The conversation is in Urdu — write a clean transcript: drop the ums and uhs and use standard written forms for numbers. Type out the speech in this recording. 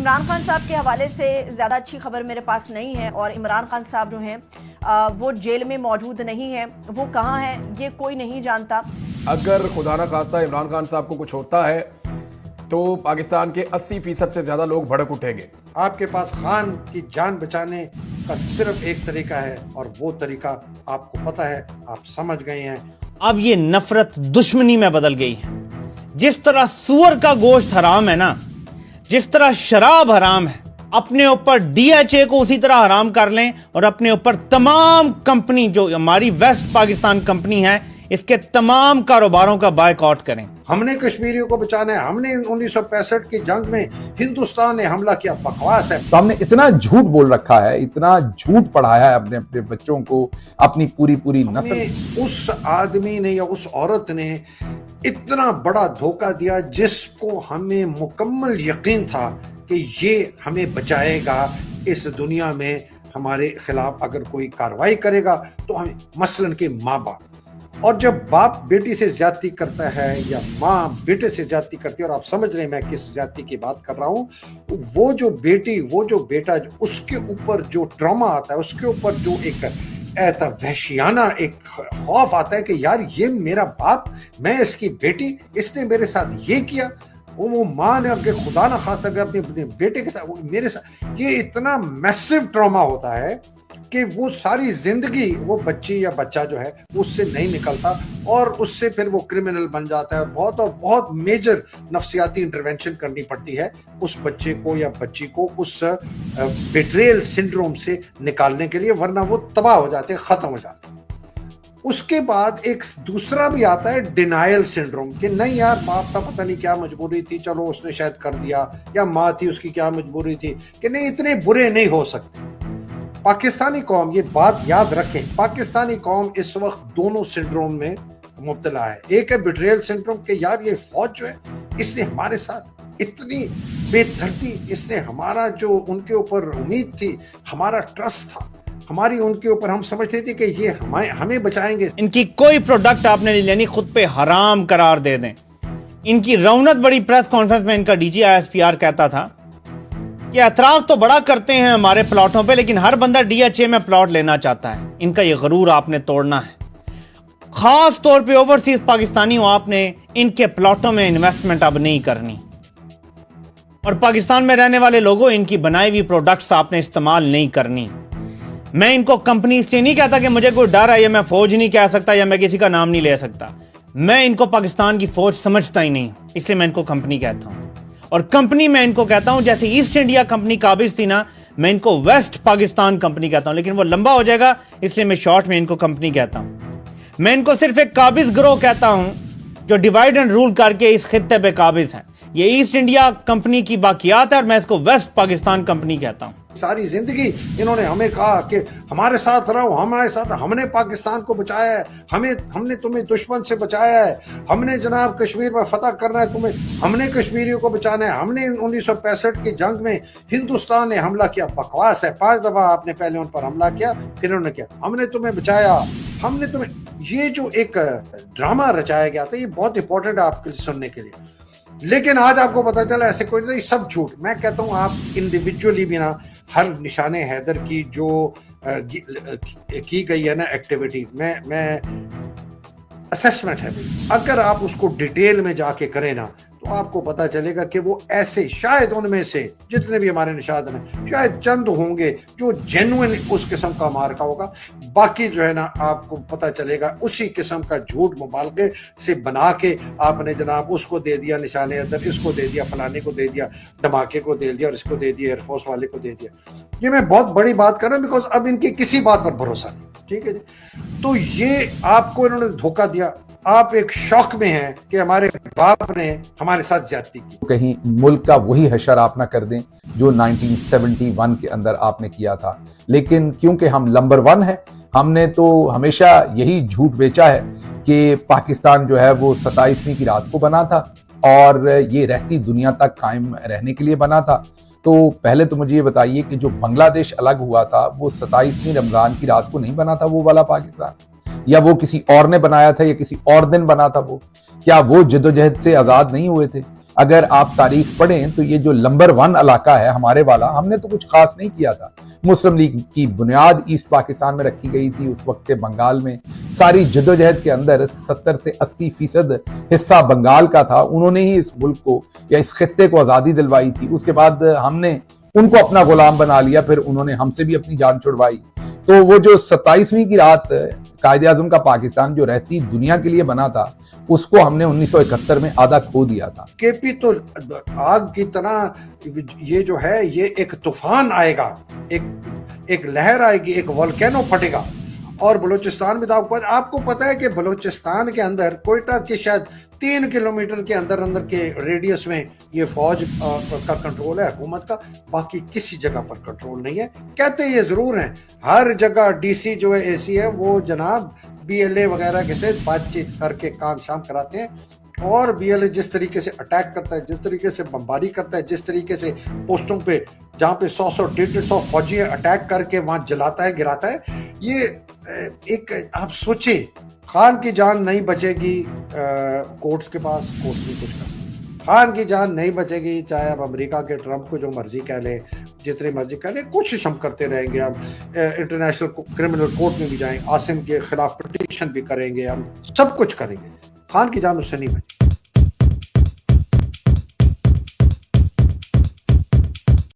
عمران خان صاحب کے حوالے سے زیادہ اچھی خبر میرے پاس نہیں ہے، اور عمران خان صاحب جو ہیں وہ جیل میں موجود نہیں ہیں، وہ کہاں ہیں یہ کوئی نہیں جانتا۔ اگر خدا نہ خواستہ عمران خان صاحب کو کچھ ہوتا ہے تو پاکستان کے 80% سے زیادہ لوگ بھڑک اٹھیں گے۔ آپ کے پاس خان کی جان بچانے کا صرف ایک طریقہ ہے، اور وہ طریقہ آپ کو پتہ ہے، آپ سمجھ گئے ہیں۔ اب یہ نفرت دشمنی میں بدل گئی ہے۔ جس طرح سور کا گوشت حرام ہے نا، جس طرح شراب حرام ہے، اپنے اوپر ڈی ایچ اے کو اسی طرح حرام کر لیں، اور اپنے اوپر تمام کمپنی جو ہماری ویسٹ پاکستان کمپنی ہے اس کے تمام کاروباروں کا بائیک آؤٹ کریں۔ ہم نے کشمیریوں کو بچانا ہے، ہم نے 1965 کی جنگ میں ہندوستان نے حملہ کیا، بکواس ہے۔ تو ہم نے اتنا جھوٹ بول رکھا ہے، اتنا جھوٹ پڑھایا ہے اپنے بچوں کو، اپنی پوری نسل۔ اس آدمی نے یا اس عورت نے اتنا بڑا دھوکہ دیا جس کو ہمیں مکمل یقین تھا کہ یہ ہمیں بچائے گا، اس دنیا میں ہمارے خلاف اگر کوئی کارروائی کرے گا تو ہمیں، مثلاً کہ ماں باپ، اور جب باپ بیٹی سے زیادتی کرتا ہے یا ماں بیٹے سے زیادتی کرتی ہے، اور آپ سمجھ رہے ہیں میں کس زیادتی کی بات کر رہا ہوں، وہ جو بیٹی، وہ جو بیٹا، اس کے اوپر جو ٹراما آتا ہے، اس کے اوپر جو ایک ایسا وحشیانہ ایک خوف آتا ہے کہ یار یہ میرا باپ، میں اس کی بیٹی، اس نے میرے ساتھ یہ کیا، وہ ماں نے کہ خدا نہ خواستہ اپنے بیٹے کے ساتھ میرے ساتھ، یہ اتنا میسو ٹراما ہوتا ہے کہ وہ ساری زندگی وہ بچی یا بچہ جو ہے اس سے نہیں نکلتا، اور اس سے پھر وہ کرمنل بن جاتا ہے، اور بہت میجر نفسیاتی انٹرونشن کرنی پڑتی ہے اس بچے کو یا بچی کو اس بیٹریل سنڈروم سے نکالنے کے لیے، ورنہ وہ تباہ ہو جاتے، ختم ہو جاتے۔ اس کے بعد ایک دوسرا بھی آتا ہے ڈینائل سنڈروم، کہ نہیں یار باپ کا پتہ نہیں کیا مجبوری تھی، چلو اس نے شاید کر دیا، یا ماں تھی اس کی کیا مجبوری تھی، کہ نہیں اتنے برے نہیں ہو سکتے۔ پاکستانی قوم، یہ بات یاد رکھیں، پاکستانی قوم اس وقت دونوں سنڈروم میں مبتلا ہے۔ ایک ہے بیٹریل سنڈروم کہ یار یہ فوج جو ہے اس نے ہمارے ساتھ اتنی بے دردی، اس نے ہمارا جو ان کے اوپر امید تھی، ہمارا ٹرسٹ تھا، ہماری ان کے اوپر، ہم سمجھتے تھے کہ یہ ہمیں بچائیں گے۔ ان کی کوئی پروڈکٹ آپ نے نہیں لینی، خود پہ حرام قرار دے دیں۔ ان کی رونت بڑی پریس کانفرنس میں ان کا D G I S P R کہتا تھا کہ اعتراض تو بڑا کرتے ہیں ہمارے پلاٹوں پہ، لیکن ہر بندہ ڈی ایچ اے میں پلاٹ لینا چاہتا ہے۔ ان کا یہ غرور آپ نے توڑنا ہے، خاص طور پہ اوورسیز پاکستانیوں، آپ نے ان کے پلاٹوں میں انویسٹمنٹ اب نہیں کرنی، اور پاکستان میں رہنے والے لوگوں، ان کی بنائی ہوئی پروڈکٹس آپ نے استعمال نہیں کرنی۔ میں ان کو کمپنی اس لیے نہیں کہتا کہ مجھے کوئی ڈر ہے، یا میں فوج نہیں کہہ سکتا، یا میں کسی کا نام نہیں لے سکتا، میں ان کو پاکستان کی فوج سمجھتا ہی نہیں، اس لیے میں ان کو کمپنی کہتا ہوں۔ اور کمپنی میں ان کو کہتا ہوں جیسے ایسٹ انڈیا کمپنی قابض تھی نا، میں ان کو ویسٹ پاکستان کمپنی کہتا ہوں، لیکن وہ لمبا ہو جائے گا اس لیے میں شارٹ میں ان کو کمپنی کہتا ہوں۔ میں ان کو صرف ایک قابض گروہ کہتا ہوں جو ڈیوائڈ اینڈ رول کر کے اس خطے پہ قابض ہے۔ یہ ایسٹ انڈیا کمپنی کی باقیات ہے، اور میں اس کو ویسٹ پاکستان کمپنی کہتا ہوں۔ ساری زندگی انہوں نے ہمیں کہا کہ ہمارے ساتھ رہو، ہمارے ساتھ، ہم نے پاکستان کو بچایا ہے، ہم نے تمہیں دشمن سے بچایا ہے، ہم نے جناب کشمیر پر فتح کرنا ہے تمہیں، ہم نے کشمیریوں کو بچانا ہے، ہم نے 1965 کی جنگ میں ہندوستان نے حملہ کیا، بکواس ہے، 5 دفعہ آپ نے پہلے ان پر حملہ کیا، پھر انہوں نے کیا، ہم نے تمہیں بچایا، ہم نے تمہیں، یہ جو ایک ڈرامہ رچایا گیا تھا، یہ بہت امپورٹنٹ ہے آپ کے سننے کے لیے۔ لیکن آج آپ کو پتا چلا ایسے کوئی نہیں، سب جھوٹ۔ میں کہتا ہوں آپ انڈیویجولی بھی نا، ہر نشان حیدر کی جو کی گئی ہے نا ایکٹیویٹی، میں اسیسمنٹ ہے، اگر آپ اس کو ڈیٹیل میں جا کے کریں نا تو آپ کو پتا چلے گا کہ وہ ایسے، شاید ان میں سے جتنے بھی ہمارے نشاد ہیں، شاید چند ہوں گے جو جینوئن اس قسم کا مارکا ہوگا، باقی جو ہے نا آپ کو پتا چلے گا اسی قسم کا جھوٹ مبالغے سے بنا کے آپ نے جناب اس کو دے دیا نشان حیدر، اس کو دے دیا، فلانے کو دے دیا، دھماکے کو دے دیا، اور اس کو دے دیا، ایئر فورس والے کو دے دیا۔ یہ میں بہت بڑی بات کر رہا ہوں بیکاز اب ان کی کسی بات پر بھروسہ نہیں، ٹھیک ہے جی۔ تو یہ آپ کو انہوں نے دھوکہ دیا، آپ ایک شوق میں ہیں کہ ہمارے باپ نے ہمارے ساتھ زیادتی کی۔ کہیں ملک کا وہی حشر آپ نہ کر دیں جو 1971 کے اندر آپ نے کیا تھا، لیکن کیونکہ ہم نمبر 1 ہیں، ہم نے تو ہمیشہ یہی جھوٹ بیچا ہے کہ پاکستان جو ہے وہ 27ویں کی رات کو بنا تھا، اور یہ رہتی دنیا تک قائم رہنے کے لیے بنا تھا۔ تو پہلے تو مجھے یہ بتائیے کہ جو بنگلہ دیش الگ ہوا تھا وہ 27ویں رمضان کی رات کو نہیں بنا تھا، وہ والا پاکستان، یا وہ کسی اور نے بنایا تھا، یا کسی اور دن بنا تھا؟ وہ کیا وہ جدوجہد سے آزاد نہیں ہوئے تھے؟ اگر آپ تاریخ پڑھیں تو یہ جو نمبر 1 علاقہ ہے ہمارے والا، ہم نے تو کچھ خاص نہیں کیا تھا. مسلم لیگ کی بنیاد ایسٹ پاکستان میں رکھی گئی تھی. اس وقت کے بنگال میں ساری جدوجہد کے اندر 70 سے 80% حصہ بنگال کا تھا. انہوں نے ہی اس ملک کو یا اس خطے کو آزادی دلوائی تھی. اس کے بعد ہم نے ان کو اپنا غلام بنا لیا، پھر انہوں نے ہم سے بھی اپنی جان چھڑوائی. تو وہ جو 27ویں کی رات قائد اعظم کا پاکستان جو رہتی دنیا کے لیے بنا تھا، اس کو ہم نے 1971 میں آدھا کھو دیا تھا. کے پی تو آگ کی طرح یہ جو ہے یہ ایک طوفان آئے گا، ایک لہر آئے گی، ایک والکینو پھٹے گا. اور بلوچستان میں آپ کو پتا ہے کہ بلوچستان کے اندر کوئٹہ کے شاید 3 کلومیٹر کے اندر کے ریڈیس میں یہ فوج کا کنٹرول ہے حکومت کا، باقی کسی جگہ پر کنٹرول نہیں ہے. کہتے یہ ضرور ہیں ہر جگہ ڈی سی جو ہے اے سی ہے وہ جناب بی ایل اے وغیرہ کے سے بات چیت کر کے کام شام کراتے ہیں. اور بی ایل اے جس طریقے سے اٹیک کرتا ہے، جس طریقے سے بمباری کرتا ہے، جس طریقے سے پوسٹوں پہ جہاں پہ 100-150 فوجی اٹیک کر کے وہاں جلاتا ہے، گراتا ہے، یہ ایک آپ سوچیں خان کی جان نہیں بچے گی کورٹس کے پاس، کورٹس بھی کچھ کر خان کی جان نہیں بچے گی، چاہے اب امریکہ کے ٹرمپ کو جو مرضی کہہ لے، جتنی مرضی کہہ لے، کوشش ہم کرتے رہیں گے. ہم انٹرنیشنل کرمنل کورٹ میں بھی جائیں، عاصم کے خلاف پٹیشن بھی کریں گے، ہم سب کچھ کریں گے. خان کی جان اس سے نہیں بچے.